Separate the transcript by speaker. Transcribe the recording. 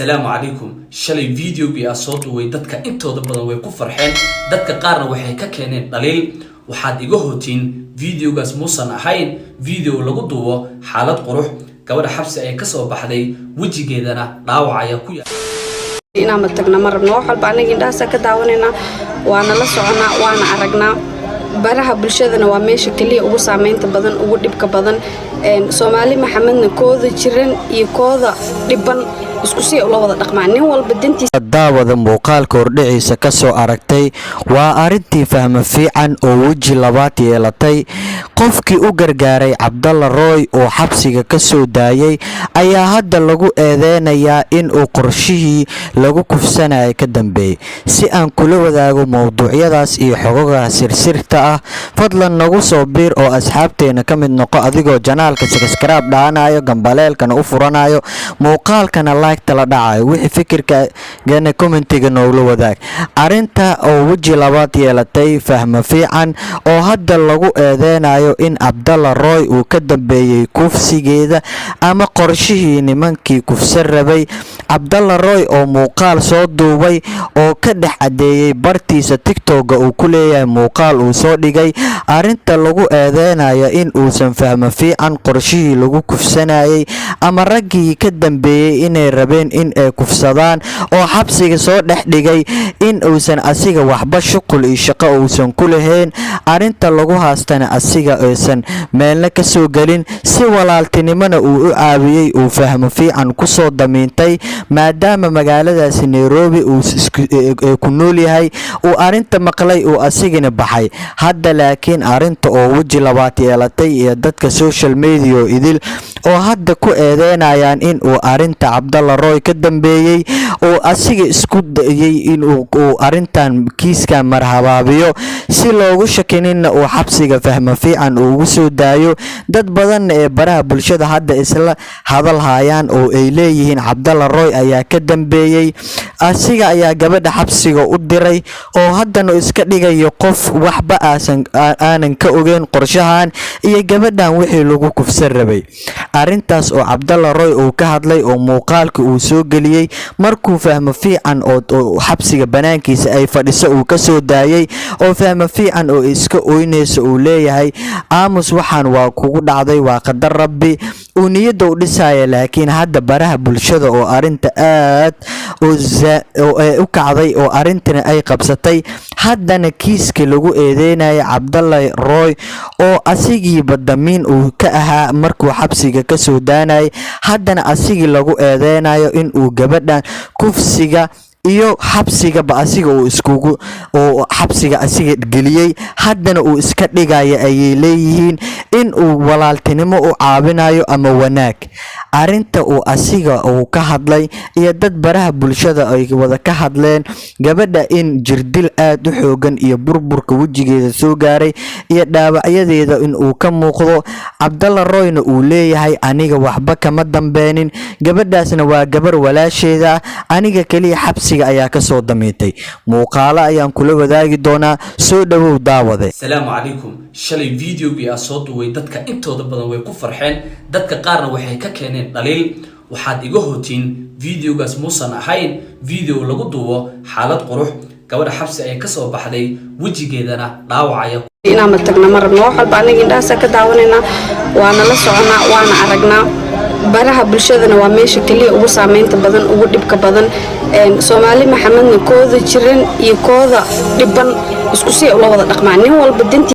Speaker 1: السلام عليكم شلي فيديو بأصوات ويدتك انتو دبضان ويكو فرحين دتك قارن وحي ككينين دليل وحاد إيقوهوتين فيديو غاس موسان أحاين فيديو لغو دوو حالات قروح كوادا حبس أي كسو بحدي وجي جيدانا داوعا يكويا
Speaker 2: إنا متقنا مرنا وحال بانا جنداسا كداونينا وانا لسعنا وانا عرقنا baraha bulshadana waa meesha kaliya ugu saameynta badan ugu dhibka badan Soomaali Maxamedna kooda jiran iyo kooda dhiban isku si ula wada dhaqmaan nin walba dantiisa
Speaker 3: daawada muuqaalka hordhiciisa ka soo aragtay waa arintii fahma fiican oo waji labaad yeelatay qofkii u gargaaray Cabdalla Roy oo xabsiga ka soo daayay ayaa hadda lagu eedeynayaa in uu qorshihii lagu kufsanay ka dambeeyay si aan kula wadaago mowduucyadaas iyo xogaha sirta fadlan nagu soo biir oo asxaabteena ka mid noqo adigoo janaalka subscribe dhaanayo gambaleelkana u furanayo muuqaalkana like tala dhacayo wixii fikirka gana commentiga noola wadaag arinta oo waji labaad yeelatay fahma fiican oo hadda lagu eedeynayo in Cabdalla Roy uu ka dambeeyay kufsigeeda ama qorshihii nimankii kufsan rabay Cabdalla Roy oo muuqaal soo duubay oo ka dhex cadeeyay bartiisa TikTok uu ku leeyahay muuqaal uu soo dhigay arinta lagu eedeynayo in uusan fahma fiican qorshihii lagu kufsanayay ama raggii ka dambeeyay inay rabeen in ay kufsadaan oo xabsiga soo dhex dhigay in uusan asiga waxba shuqul iyo shaqo uusan ku lahayn arinta lagu haastana asiga aysan meelna ka soo galin si walaaltinimada uu u caawiyay uu fahma fiican ku soo damiintay maadaama magaaladaas Nairobi uu ku nool yahay uu arinta maqlay uu asigina baxay hadda laakiin arinta oo waji labaad yeelatay iyo dadka social media idil oo hadda ku eedeynayaan in uu arinta Cabdalla Roy ka dambeeyay oo asiga isku dayay in uu arintan kiiska marhabaabiyo si loogu shakininna uu xabsiga fahma fiican ugu soo daayo dad badan ee baraha bulshada hadda isla hadal hayaan oo ay leeyihiin Cabdalla Roy ayaa ka dambeeyay asiga ayaa gabadha xabsiga u diray oo haddana iska dhigayo qof waxba aanan ka ogeyn qorshahan iyo gabadhan wixii lagu kufsan rabay arintaas oo Cabdalla Roy uu ka hadlay oo muuqaalka uu soo galiyay markuu fahma fiican oo xabsiga banaankiisa ay fadhiso uu ka soo daayay oo fahma fiican oo iska ooynayso uu leeyahay aamus waxaan waa kugu dhacday waa qadar rabbi uu niyada u dhisay laakiin hadda baraha bulshada oo arinta aad u kacday oo arintana ay qabsatay haddana kiiska lagu eedeynay Cabdalla Roy oo asigii badamiin uu ka ahaa markuu xabsiga ka soo daanay haddana asigii lagu eedeynayo in uu gabadhan kufsiga iyo xabsiga ba asiga uu iskugu oo xabsiga asiga geliyay haddana uu iska dhigaya ay leeyihiin in uu walaaltinimo u caawinayo ama wanaag arinta uu asiga uu ka hadlay iyo dad baraha bulshada ay wada ka hadleen gabadha in jirdil aad u xoogan iyo burburka wajigeeda soo gaaray iyo dhaawacyadeeda in uu ka muuqdo Cabdalla Royna uu leeyahay aniga waxba kama dambeenin gabadhaasna waa gabar walaasheeda aniga kaliya xabsiga ayaa ka soo damiintay muuqaalo ayaan kula wadaagi doonaa soo dhawow daawade
Speaker 1: السلام عليكم شلي فيديو بأصوات ويدتك انتو دبضان ويكو فرحين دتك قارن وحي ككينين دليل وحاد إيقوهوتين فيديو غاس موسان أحاين فيديو لغو دوو حالات قروح كوادا حبس أي كسو بحدي وجي جيدانا داوعا يكو
Speaker 2: إنا متقنا مرنا وحال بانا جنداسا كداونينا وانا لسعنا وانا عرقنا baraha bulshadana waa meesha kaliya ugu saameynta badan ugu dhibka badan Soomaali Maxamedna kooda jiran iyo kooda dhiban isku si ula wada dhaqmaan nin walba dantiisa